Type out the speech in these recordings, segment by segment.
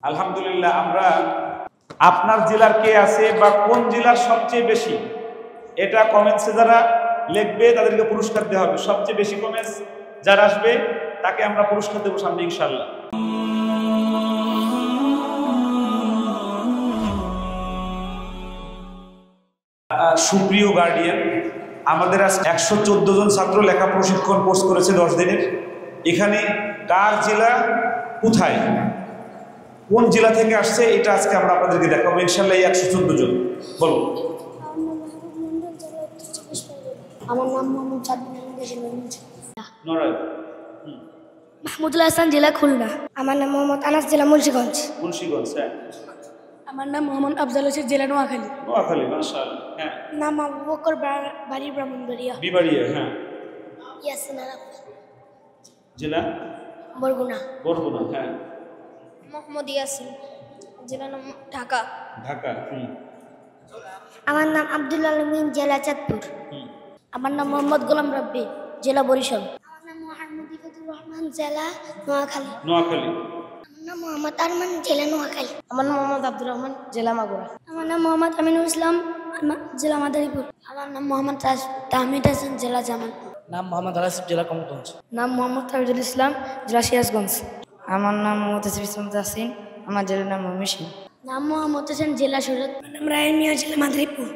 আলহামদুলিল্লাহ। আমরা আপনার জেলার কে আছে বা কোন জেলার সবচেয়ে বেশি, এটা কমেন্টসে যারা লিখবে তাদেরকে পুরস্কার দেওয়া হবে। সবচেয়ে বেশি কমেন্টস যারা আসবে তাকে আমরা পুরস্কার দেবো সামনে ইনশাআল্লাহ। সুপ্রিয় গার্ডিয়ান, আমাদের আজ 114 জন ছাত্র লেখা প্রশিক্ষণ কোর্স করেছে 10 দিনের। এখানে কার জেলা কোথায়, কোন জেলা থেকে আসছে, এটা আজকে আমরা আপনাদেরকে দেখাবো ইনশাআল্লাহ। এই 114 জন বলো। আমার নাম মোহাম্মদ মাহমুদুল হাসান, জেলা খুলনা। আমার নাম মোহাম্মদ আনাস, জেলা মুন্সিগঞ্জ। মুন্সিগঞ্জ, হ্যাঁ। আমার নাম মোহাম্মদ আফজাল হোসেন, জেলা নোয়াখালী। নোয়াখালী, মাশাআল্লাহ, হ্যাঁ। নাম আবু বকর, বাড়ি ব্রাহ্মণবাড়িয়া। বিবাড়িয়া, হ্যাঁ। ইয়াসিন আরাফাত, জেলা বরগুনা। বরগুনা, হ্যাঁ। মোহাম্মদ ইয়াসিন, জেলা নাম ঢাকা। ঢাকা, আমার নাম আব্দুল আলমিন, জেলা চাঁদপুর। আমার নাম মোহাম্মদ গোলাম রাব্বি, জেলা বরিশাল। আমার নাম মোহাম্মদ ইফাতুর রহমান, জেলা নোয়াখালী। নোয়াখালী। আমার নাম মোহাম্মদ আরমান, জেলা নোয়াখালী। আমার নাম মোহাম্মদ আব্দুর রহমান, জেলা মাগুরা। আমার নাম মোহাম্মদ আমিনুল ইসলাম, জেলা মাদারীপুর। আমার নাম মোহাম্মদ তাহমিদ হাসান, জেলা জামালপুর। নাম মোহাম্মদ আলাসিফ, জেলা কমলগঞ্জ। নাম মোহাম্মদ তাবিদুল ইসলাম, জেলা সিরাজগঞ্জ। আমার নাম মোহাম্মদ আসিফ ইসলাম জাসিন, আমার জেলার নাম ময়মনসিংহ। নাম মোহাম্মদ হোসেন, জেলা সুরত। আমার নাম রায়ন মিয়া, জেলা মাদারীপুর।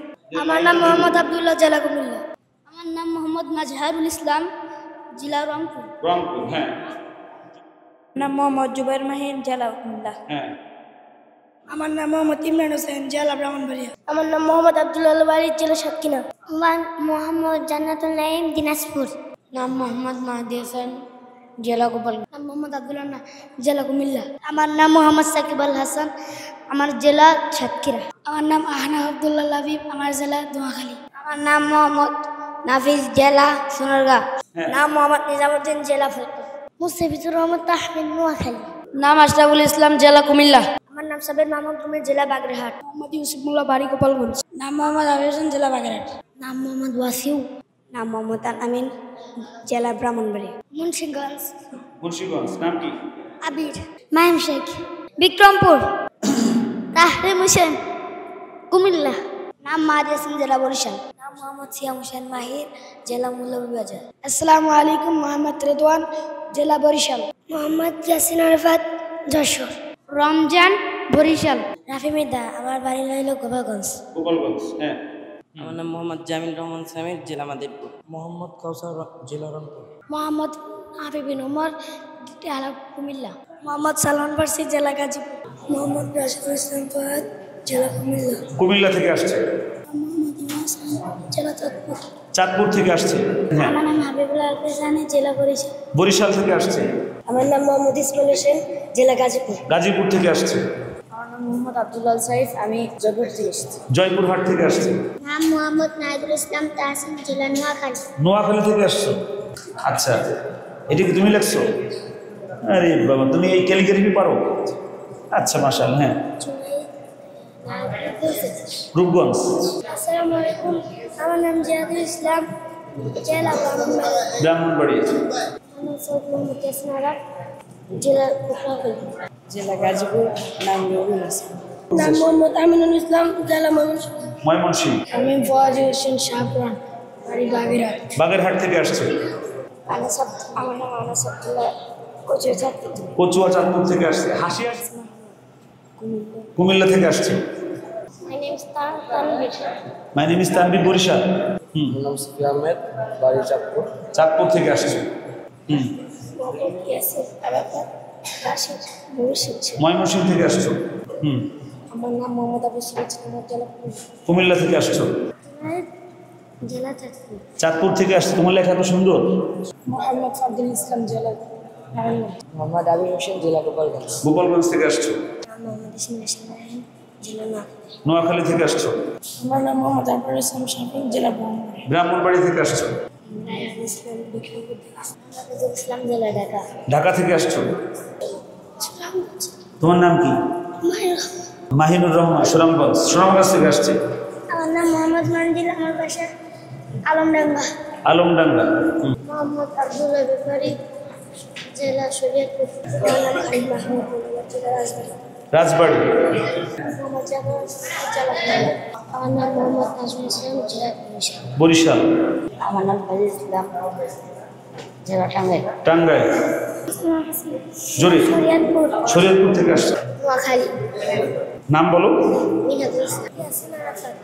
আমার নাম মোহাম্মদ আব্দুল্লাহ, জেলা কুমিল্লা। আমার নাম মোহাম্মদ মাজহারুল ইসলাম, জেলা রংপুর। রংপুর, হ্যাঁ। নাম মোহাম্মদ জুবাইর মাহিন, জেলা কুমিল্লা। হ্যাঁ। আমার নাম মোহাম্মদ ইমরান হোসেন, জেলা ব্রাহ্মণবাড়িয়া। আমার নাম মোহাম্মদ আব্দুল্লাহ বাড়ি, জেলা সাতক্ষীরা। আমার মোহাম্মদ জান্নাতুল নাইম, দিনাজপুর। নাম মোহাম্মদ মাহদি হাসান, জেলা গোপালগঞ্জ। নাম মোহাম্মদ আব্দুল্লাহ, জেলা কুমিল্লা। আমার নাম মোহাম্মদ সাকিব আল হাসান, আমার জেলা সাতক্ষীরা। আমার নাম আহনা আব্দুল্লাহ লাবিব, আমার জেলা নোয়াখালী। আমার নাম মোহাম্মদ নাফিজ, জেলা সোনারগাঁ। হ্যাঁ। নাম মোহাম্মদ নিজামুদ্দিন, জেলা ফরিদপুর। মুস্তাফিজুর রহমান তাহমিদ, নোয়াখালী। নাম আশরাফুল ইসলাম, জেলা কুমিল্লা। আমার নাম সাবের মাহমুদ রুমি, জেলা বাগেরহাট। মোহাম্মদ ইউসুফ মোল্লা, বাড়ি গোপালগঞ্জ। নাম মোহাম্মদ আবির হোসেন, জেলা বাগেরহাট। নাম মোহাম্মদ ওয়াসিউ। নাম মোহাম্মদ আমিন, জেলা ব্রাহ্মণবাড়িয়া। মুন্সিগঞ্জ। মুন্সিগঞ্জ, নাম কি? আবির। মাহিম শেখ, বিক্রমপুর। তাহরিম হোসেন, কুমিল্লা। নাম মাহাদি হাসান, জেলা বরিশাল। নাম মোহাম্মদ সিয়াম হোসেন মাহির, জেলা মৌলভীবাজার। আসসালামু আলাইকুম, মোহাম্মদ রেদওয়ান, জেলা বরিশাল। মোহাম্মদ ইয়াসিন আরাফাত, যশোর। রমজান, বরিশাল। রাফি মিদা, আমার বাড়ি হইল গোপালগঞ্জ। গোপালগঞ্জ, হ্যাঁ। আমার নাম মোহাম্মদ জামিল রহমান সামির, জেলা মাদারীপুর। মোহাম্মদ কাউসার, জেলা রংপুর। মোহাম্মদ হাবিবিন উমর, জেলা কুমিল্লা। মোহাম্মদ সালমান ফার্সি, জেলা গাজীপুর। মোহাম্মদ রাশিদুল ইসলাম ফাহাদ, জেলা কুমিল্লা। কুমিল্লা থেকে আসছে। মোহাম্মদ ইমাসান, জেলা চাঁদপুর। চাঁদপুর থেকে আসছে, হ্যাঁ। আমার নাম হাবিবুল্লাহ আলফেসানি, জেলা বরিশাল। বরিশাল থেকে আসছে। আমার নাম মোহাম্মদ ইসমাইল হোসেন, জেলা গাজীপুর। গাজীপুর থেকে আসছে। আমার নাম মোহাম্মদ আব্দুল্লাহ সাইফ, আমি জয়পুর থেকে এসেছি। জয়পুরহাট থেকে আসছে। নাম মোহাম্মদ নাহিদুল ইসলাম তাহসিন, জেলা নোয়াখালী। নোয়াখালী থেকে আসছো। আচ্ছা, এটা কি তুমি লেখছো? আরে বাবা, তুমি এই ক্যালিগ্রাফি পারো? আচ্ছা, মাশাআল্লাহ, হ্যাঁ। রূপগঞ্জ। আসসালামু আলাইকুম, আমার নাম জিয়াদুল ইসলাম, জেলা ব্রাহ্মণবাড়িয়া। ব্রাহ্মণবাড়ি। আমার নাম সৈয়দ মোহাম্মদ ইয়াসিন আরাফ, জেলা কোকরাখালী। জেলা গাজীপুর। নাম রবিউল হাসান। নাম মোহাম্মদ আমিনুল ইসলাম, জেলা ময়মনসিংহ। ময়মনসিংহ। আমি ফওয়াজি হোসেন শাহপুরান, বাড়ি বাগেরহাট। বাগেরহাট থেকে আসছে। আমার নাম আনাস আব্দুল্লাহ, কচুয়া চাঁদপুর। কচুয়া চাঁদপুর থেকে আসছে। হাসি আসছে। কুমিল্লা থেকে আসছে। My name is Tanvir. My name is Tanvir, Barishal. নাম সুফি আহমেদ, বাড়ি চাঁদপুর। চাঁদপুর থেকে আসছে। মোহাম্মদ ইয়াসির আরাফাত, রাশিদ, বরিশাল। ময়মনসিংহ থেকে আসছো। আমার নাম মোহাম্মদ আবু সিরাজ, আমার জেলা কুমিল্লা থেকে আসছো। জেলা চাঁদপুর। চাঁদপুর থেকে আসছে। তোমার লেখা তো সুন্দর। মোহাম্মদ ফাদুল ইসলাম, জেলা নারায়ণগঞ্জ। মোহাম্মদ আবির হোসেন, জেলা গোপালগঞ্জ। গোপালগঞ্জ থেকে আসছো। নাম মোহাম্মদ ইসমাইল হোসেন, জেলা নোয়াখালী। নোয়াখালী থেকে আসছো। আমার নাম মোহাম্মদ আবুল ইসলাম শাফি, জেলা ব্রাহ্মণবাড়িয়া। ব্রাহ্মণবাড়ি থেকে আসছো। ইসলাম, বিক্রমপুর। হাফিজুল ইসলাম, জেলা ঢাকা। ঢাকা থেকে আসছো। তোমার নাম কি? মাহিনুর রহমান, সুনামগঞ্জ। সুনামগঞ্জ থেকে আসছে। আমার নাম মোহাম্মদ মানজিল, আমার বাসা আলমডাঙ্গা। আলমডাঙ্গা। মোহাম্মদ আব্দুল্লাহ ব্যাপারী, জেলা শরীয়তপুর। আমার নাম খালিদ মাহমুদ, জেলা রাজবাড়ী। রাজবাড়ী। আমার নাম মোহাম্মদ নাজমুল ইসলাম, জেলা বরিশাল। আমার নাম ফজল ইসলাম, জেলা টাঙ্গাইল। টাঙ্গাইল। জোরে। শরীয়তপুর। শরীয়তপুর থেকে আসছে। নোয়াখালী। নাম বলো। মিনাতুল ইসলাম, ইয়াসিন আরাফাত,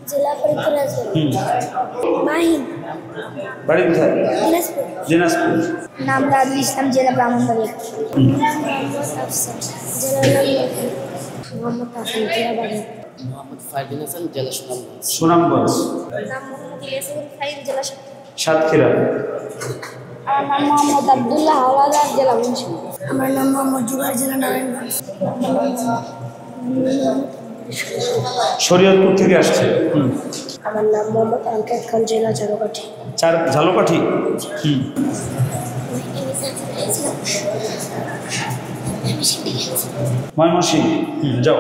জেলা ফরিদপুর রাজবাড়ী। মাহিন, বাড়ি কোথায়? দিনাজপুর। দিনাজপুর। নাম রাজুল ইসলাম, জেলা ব্রাহ্মণবাড়িয়া। নাম মোহাম্মদ আফসার, জেলা রামপুর। মোহাম্মদ হাসান, জেলা বাড়ি। মোহাম্মদ ফারদিন হাসান, জেলা সুনামগঞ্জ। সুনামগঞ্জ। নাম মোহাম্মদ ইয়াসিন ফাইম, জেলা সাতক্ষীরা। আমার নাম মোহাম্মদ আব্দুল্লাহ হাওলাদার, জেলা মুন্সিগঞ্জ। আমার নাম মোহাম্মদ জুবাইর, জেলা নারায়ণগঞ্জ। শরীয়তপুর থেকে আসছে। আমার নাম মোহাম্মদ আলকাদ খান, জেলা ঝালকাঠি। ঝালকাঠি। ময়মনসিংহ। যাও।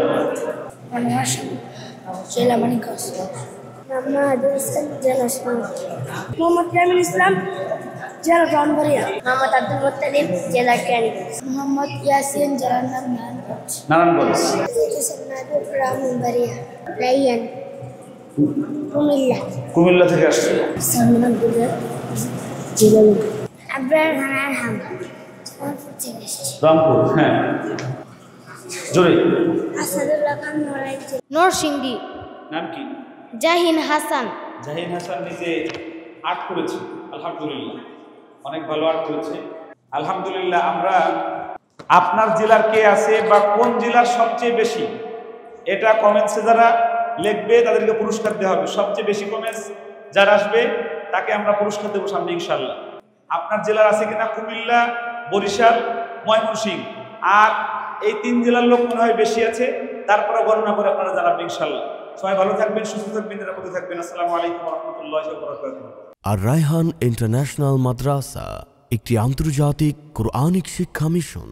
জেলা মানিকগঞ্জ। জেলা মোহাম্মদ জামিল ইসলাম, জেলা ব্রাহ্মণবাড়িয়া। মোহাম্মদ আব্দুল মুত্তালিব, জেলা ক্যানিগঞ্জ। মোহাম্মদ ইয়াসিন, জেলা নারায়ণগঞ্জ। নারায়ণগঞ্জ। ব্রাহ্মণবাড়িয়া। রাইয়ান, কুমিল্লা। কুমিল্লা থেকে আসছে। সালমান আব্দুল্লাহ, জেলা আব্রাহাম হাম, রামপুর। হ্যাঁ, জোরে। আসাদুল্লাহ খান, নরসিংদী। নাম কি? জাহিন হাসান। জাহিন হাসান নিজে আর্ট করেছে, আলহামদুলিল্লাহ অনেক ভালো আর্ট করেছে আলহামদুলিল্লাহ। আমরা আপনার জেলার কে আছে বা কোন জেলার সবচেয়ে বেশি, এটা কমেন্টসে যারা লিখবে তাদেরকে পুরস্কার দেওয়া হবে। সবচেয়ে বেশি কমেন্টস যারা আসবে তাকে আমরা পুরস্কার দেবো সামনে ইনশাল্লাহ। আপনার জেলার আছে কিনা কুমিল্লা, বরিশাল, ময়মনসিংহ, আর এই 3 জেলার লোক মনে হয় বেশি আছে। তারপরে গণনা করে আপনারা জানাবেন ইনশাল্লাহ। সবাই ভালো থাকবেন, সুস্থ থাকবেন, নিরাপদে থাকবেন। আসসালামু আলাইকুম ওয়া রাহমাতুল্লাহি ওয়া বারাকাতুহু। আর রায়হান ইন্টারন্যাশনাল মাদ্রাসা একটি আন্তর্জাতিক কোরআনিক শিক্ষা মিশন।